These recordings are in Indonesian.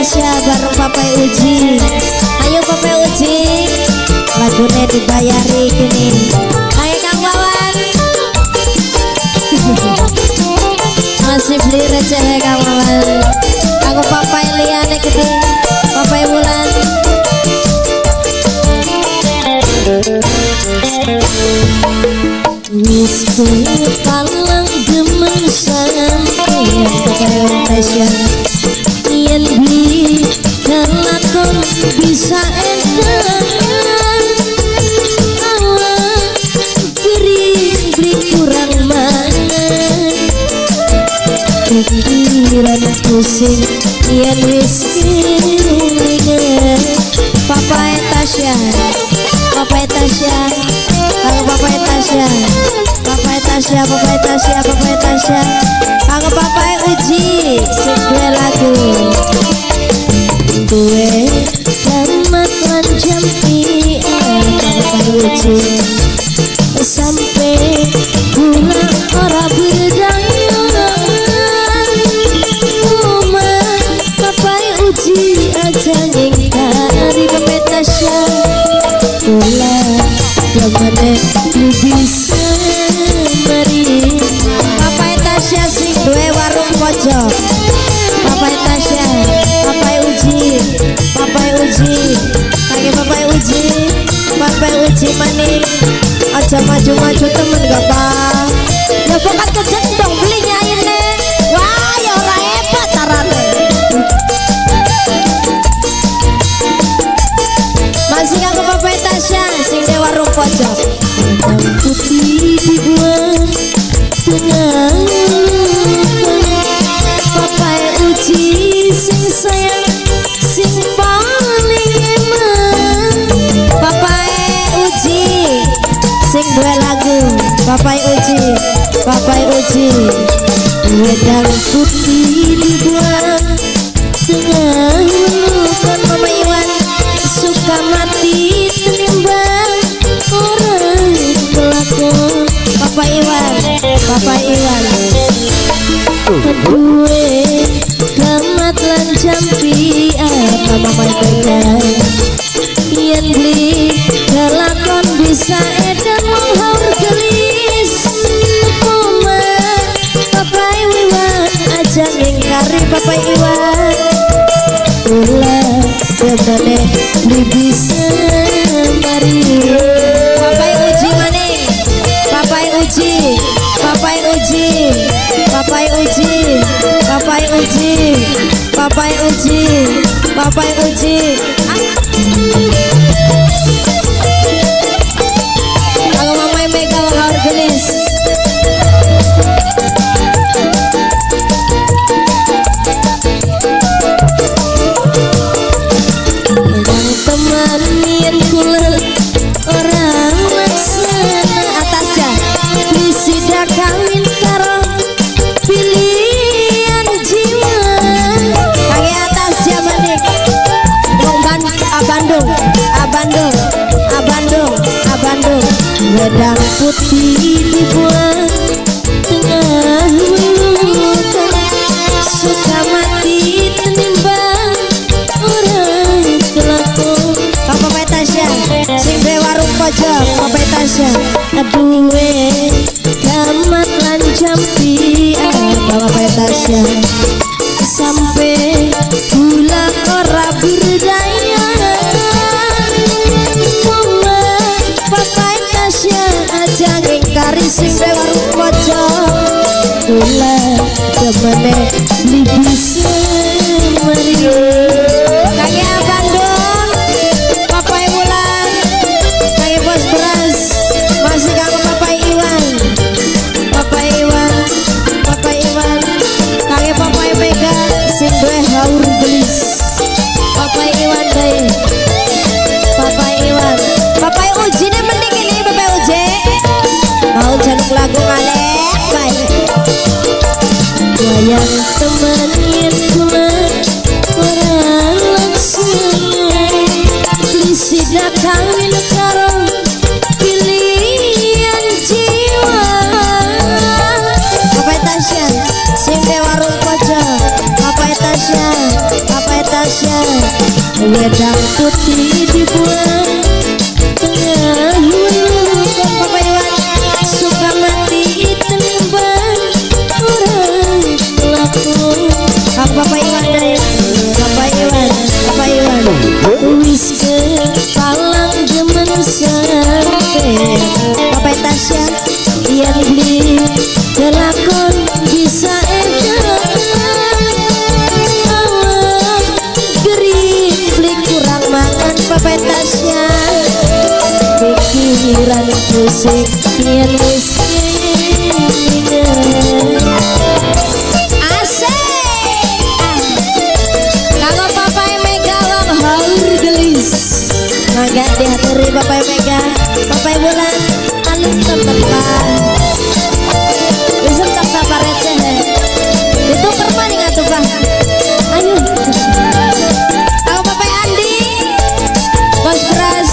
Tasya bareng Papai Uji. Ayo Papai Uji, lagunya dibayari gini. Ayo Kang Wawan. Masih beli receh Kang Wawan. Aku Papai liane gede, Papai Wulan. Wis palang demen sayang Papai Tasya. Yen beli kelakon bisa edan awak beri kurang mangan pikiran pusing yen wis kelingan. Papai Tasya, Papai Tasya, kalau Papai Tasya, Papai Tasya, Papai Tasya, Papai Tasya, kalau Papai Uji sebuah lagu duwe tamat lan jampi Papai Uji sampai gula ora berdaya rumah Papai Uji aja ngingkari Papai Tasya gula gimana bisa mari Papai Tasya sing duwe warung pojok. Papai Tasya, Papai Uji, Papai Uji, kaki Papai Uji, Papai Uji maning aja maju-maju temen gak pak. Ya bukan kegendong belinya ini. Wah ya ora hebat tarane. Masih kaki Papai Tasya sing duwe warung pojok. Putih dibuat tengah Papai Uji sing sayang sing paling emang. Papai Uji sing duwe lagu. Papai Uji, Papai Uji wedang putih dibuat tengah kan Mama Iwan suka mati tenimbang orang kelakon. Papai Iwan, Papai Iwan gue gamat lan jampi apa Papai Iwan yen beli kelakon bisa edan menghaur gelis oma Papai Iwan aja ngingkari Papai Iwan ulah gimana beli bisa mari Papai Uji maning Papai Uji, Papai Uji, Papai Uji, Papai Uji, Papai Uji, Papai Uji. Kalau Mama Mega menghaur gelis. Yang temanian kula orang laksana atasnya disida kawin karo pilihan jiwa kaki atas zaman nih Bandung, Bandung, Bandung, Bandung wedang putih dibuat tengah luka suka mati tenimbang orang kelakon. Papai Tasya sing duwe warung pojok. Papai Tasya aduwe gamat lan jampi Papai Tasya sampai gula ora berdaya mama Papai Tasya aja ngingkari sing duwe warung pojok gula kemana li bisa mari kaki Bandung Papai Wulan kaki Bos Beras masih kaki Papai Iwan Papai Iwan Papai Iwan kaki Papai Mega sing duwe haur gelis Papai Iwan deh Papai Iwan Papai Uji nih mending ini Papai Uji mau jaluk lagu ngalek baik wayang temanien kula orang laksana lisida kawin karo pilihan jiwa Papai Tasya sing de warung pojok Papai Tasya gedang putih dibuang tengah hulu. Papa Iwan suka mati tenimbang orang laku. Papa Iwan daya, Papa Iwan wis ke palang demen sampe. Papa Tasya yang beli kelakon bisa edan awak gering beli kurang makan. Papa Tasya pikiran pusing yang miskin agak dihaturi Bapak Mega, Bapak Bulan, alif teman-teman. Bisa tak receh. Itu permaning atuh Pak. Ayo. Aku Bapak Andi, Bos Beras.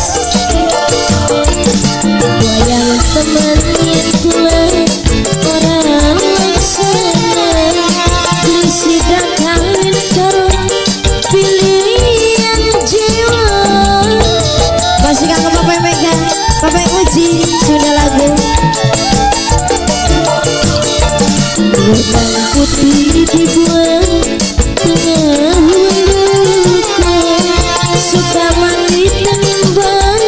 Wayang temen itulah orang senang beli sidak kawin karo pilihan jiwa. Masih kangen Bapak Mega, Bapak Uji sudah lagu. Gedang putih dibuang tengah huluku, suka mandi tenimbang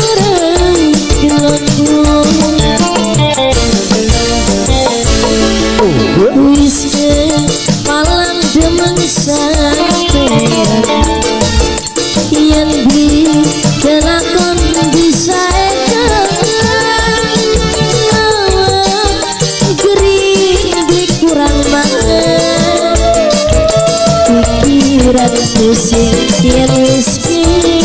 orang geloku. Wis ke palang demen sampean yang beli kelakon bisa edan awak gering beli kurang makan. Pikiran pusing yang miskin